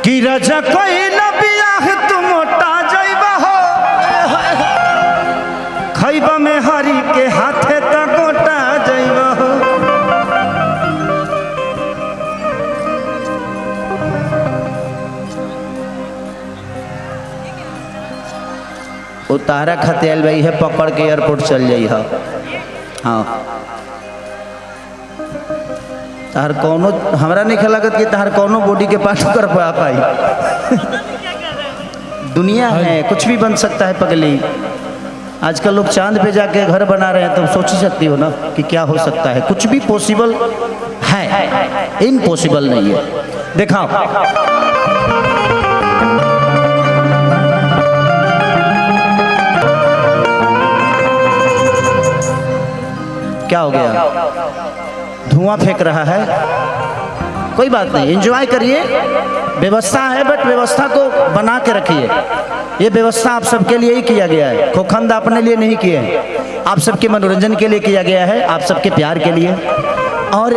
कि राजा कोई न बियाह तू मोटा जाइबा हो, खैबा में हरी के हाथे त गोटा जाइबा हो। वो तारा खतेल भाई है, पकड़ के एयरपोर्ट चल जाई है। हाँ तार कौनो हमरा नहीं लगत कि तार कौनो बॉडी के पार्ट कर पाई। दुनिया है, कुछ भी बन सकता है पगली। आजकल लोग चांद पे जाके घर बना रहे हैं, तो सोच ही सकती हो ना कि क्या हो सकता है। कुछ भी पॉसिबल है, इम्पॉसिबल नहीं है। दिखाओ क्या हो गया, धुआं फेंक रहा है। कोई बात नहीं, एंजॉय करिए। व्यवस्था है, बट व्यवस्था को बना के रखिए। ये व्यवस्था आप सबके लिए ही किया गया है, खोखंद अपने लिए नहीं किए हैं, आप सबके मनोरंजन के लिए किया गया है, आप सबके प्यार के लिए। और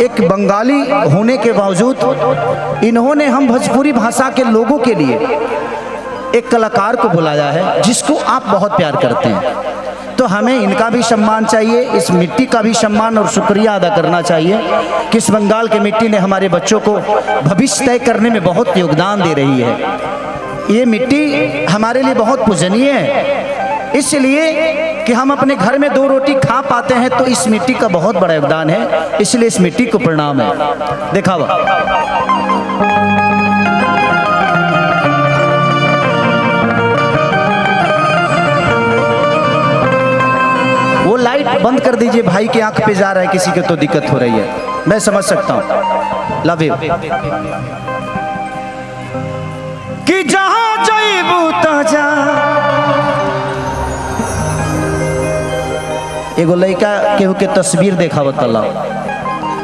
एक बंगाली होने के बावजूद इन्होंने हम भोजपुरी भाषा के लोगों के लिए एक कलाकार को बुलाया है जिसको आप बहुत प्यार करते हैं। तो हमें इनका भी सम्मान चाहिए, इस मिट्टी का भी सम्मान और शुक्रिया अदा करना चाहिए कि इस बंगाल की मिट्टी ने हमारे बच्चों को भविष्य तय करने में बहुत योगदान दे रही है। ये मिट्टी हमारे लिए बहुत पूजनीय है, इसलिए कि हम अपने घर में 2 रोटी खा पाते हैं, तो इस मिट्टी का बहुत बड़ा योगदान है, इसलिए इस मिट्टी को प्रणाम है। दिखावा वो लाइट बंद कर दीजिए, भाई की आंख पे जा रहा है, किसी को तो दिक्कत हो रही है, मैं समझ सकता हूं। Love you. कि जहां जाइबू तो जा। एगो लड़का केहू के तस्वीर देखा बताला,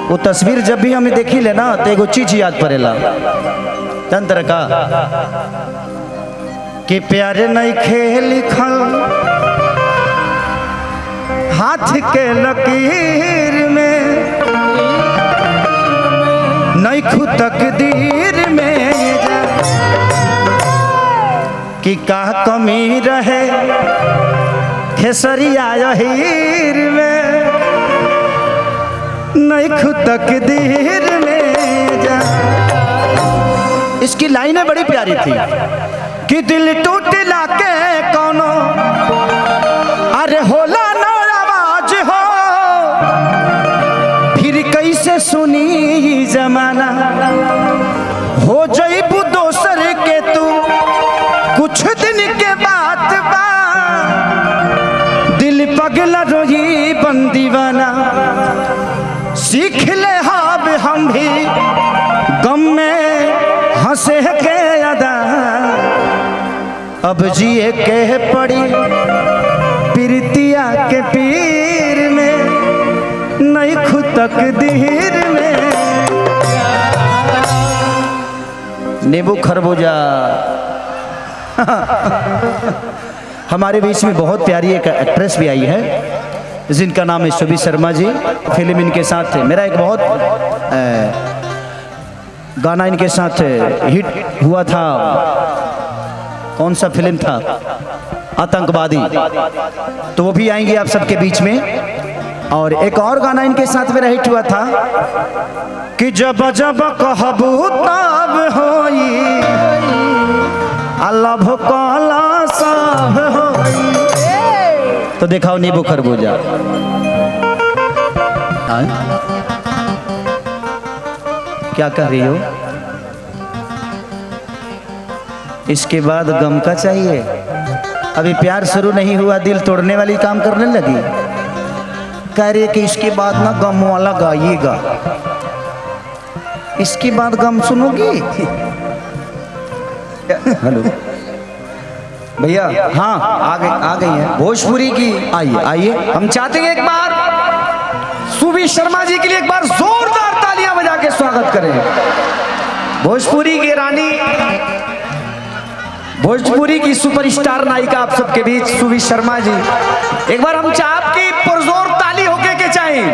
वो तस्वीर जब भी हमें देखी ले ना तो एगो चीज याद पड़ेला, तंत्र का कि प्यारे नहीं खेल लिखल हाथ के लकीर में, नहीं खुद तकदीर में कि का कमी रहे खेसरिया हीर में, नहीं खुद तकदीर में जा। इसकी लाइनें बड़ी प्यारी थी कि दिल टूट लाके कौनो अरे होला कैसे सुनी जमाना, हो जइबू दोसर के तू कुछ दिन के बाद बा, दिल पगला रोही बंदीवाना, सीख ले हाब हम भी गम में हंसे के अदा, अब जिए के पड़ी प्रीतिया के पीर में, नहीं खुद तकदीर में। नींबू खरबूजा। हमारे बीच में बहुत प्यारी एक एक्ट्रेस भी आई है जिनका नाम है सुबी शर्मा जी। फिल्म इनके साथ मेरा एक बहुत गाना इनके साथ हिट हुआ था। कौन सा फिल्म था? आतंकवादी। तो वो भी आएंगे आप सबके बीच में। और एक और गाना इनके साथ मेरा हिट हुआ था कि जब जब कहबू तब होई, अल्लाह भोकाला सब होई। तो दिखाओ नींबू खरबूजा। क्या कर रही हो? इसके बाद गम का चाहिए? अभी प्यार शुरू नहीं हुआ, दिल तोड़ने वाली काम करने लगी। कह रही है कि इसके बाद ना गम वाला गाइएगा, इसके बाद गम सुनोगी। हेलो भैया, हाँ आ गई है भोजपुरी की। आइए आइए, हम चाहते हैं एक बार सुबी शर्मा जी के लिए एक बार जोरदार तालियां बजा के स्वागत करें। भोजपुरी की रानी, भोजपुरी की सुपरस्टार नायिका आप सबके बीच सुबी शर्मा जी। एक बार हम चाहते की पुरजोर ताली होके के चाहिए।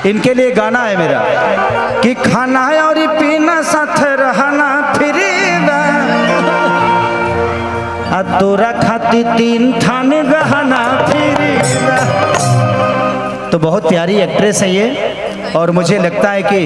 इनके लिए गाना है मेरा कि खाना और पीना साथ रहना तोरा खाती 3 थान गहना फिर। तो बहुत प्यारी एक्ट्रेस है ये, और मुझे लगता है कि